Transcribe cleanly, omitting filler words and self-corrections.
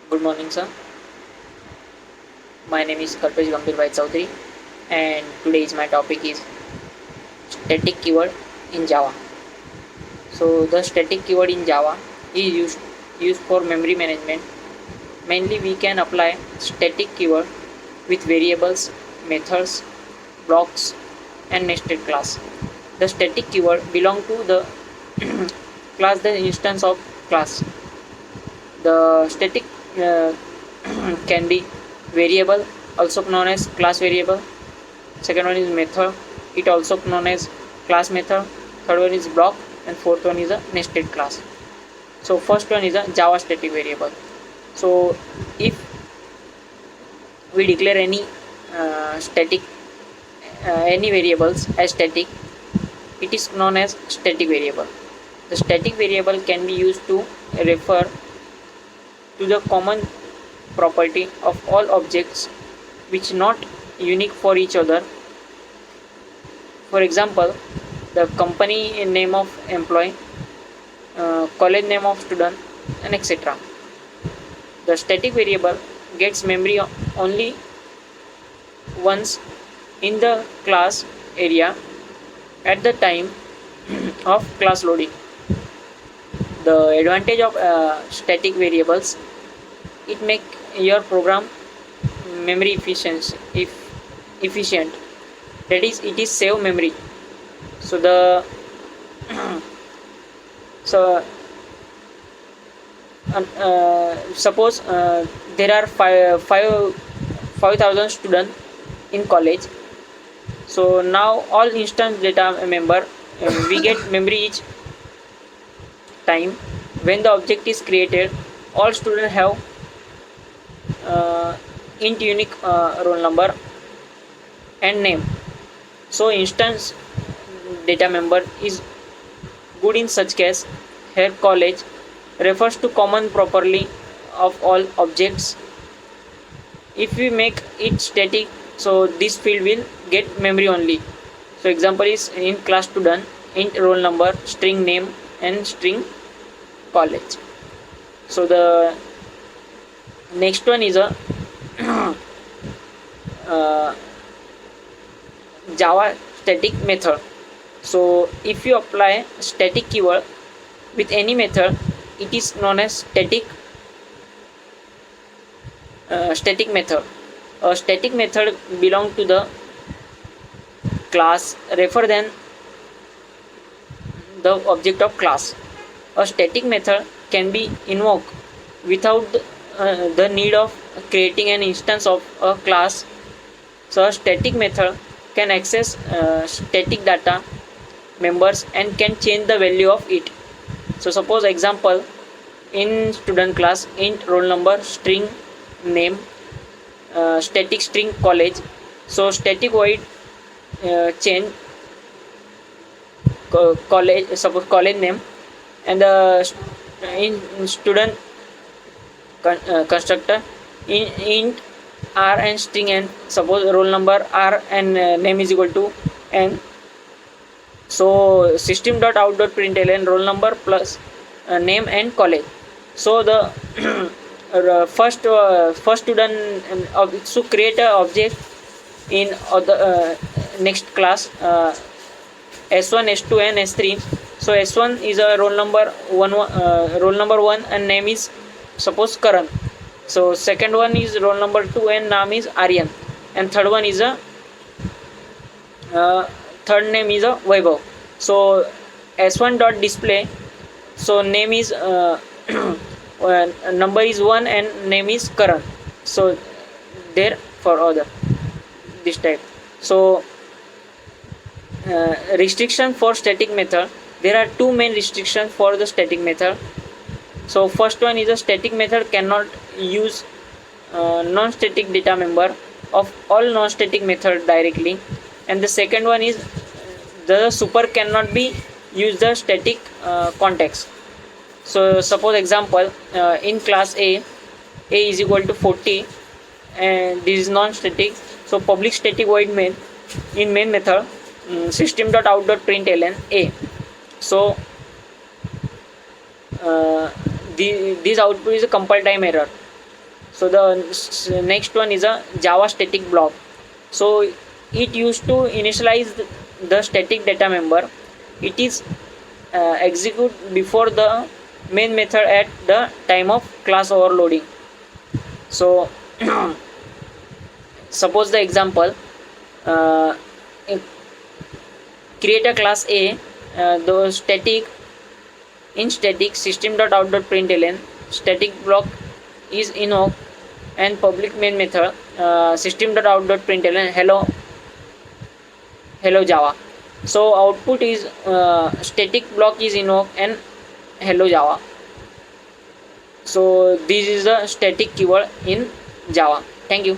Good morning, sir. My name is Kalpesh Gambhir Bhai Chaudhary, and today's my topic is static keyword in Java. So, the static keyword in Java is used for memory management. Mainly, we can apply static keyword with variables, methods, blocks, and nested class. The static keyword belong to the class, the instance of class. The static uh, can be variable, also known as class variable. Second one is method, it also known as class method. Third one is block, and fourth one is a nested class. So first one is a Java static variable. So if we declare static any variables as static, it is known as static variable. The static variable can be used to refer to the common property of all objects which not unique for each other. For example, the company name of employee, college name of student, and etc. The static variable gets memory only once in the class area at the time of class loading. The advantage of static variables, it make your program memory efficient, that is it is save memory. So the so suppose there are 5,000 students in college. So now all instance data member, we get memory each time when the object is created. All students have int unique roll number and name. So instance data member is good in such case. Here college refers to common properly of all objects. If we make it static, so this field will get memory only. So example is in class student, int roll number, string name, and string college. So the next one is a Java static method. So if you apply static keyword with any method, it is known as static method. A static method belong to the class rather than the object of class. A static method can be invoked without the need of creating an instance of a class. So a static method can access static data members and can change the value of it. So suppose example, in student class, int roll number, string name, static string college. So static void change college, suppose college name, and the in student constructor int r and string n, suppose roll number r and name is equal to n. So system.out.println roll number plus name and college. So the first student so create a object in the next class, s1 s2 and s3. So s1 is a roll number 1 and name is suppose Karan. So second one is roll number 2 and name is Aryan, and third one is a third name is a Vaibhav. So s1 dot display, so name is number is 1 and name is Karan. So there for other this type. So restriction for static method, there are two main restrictions for the static method. So first one is a static method cannot use non-static data member of all non-static method directly, and the second one is the super cannot be use the static context. So suppose example, in class a is equal to 40 and this is non-static. So public static void main in main method, system.out.println a. So this output is a compile time error. So the next one is a Java static block. So it used to initialize the static data member. It is execute before the main method at the time of class overloading. So suppose the example, uh, create a class A, the static in static system.out.println static block is invoke and public main method system.out.println hello Java. So output is static block is invoked and hello Java. So this is the static keyword in Java. Thank you.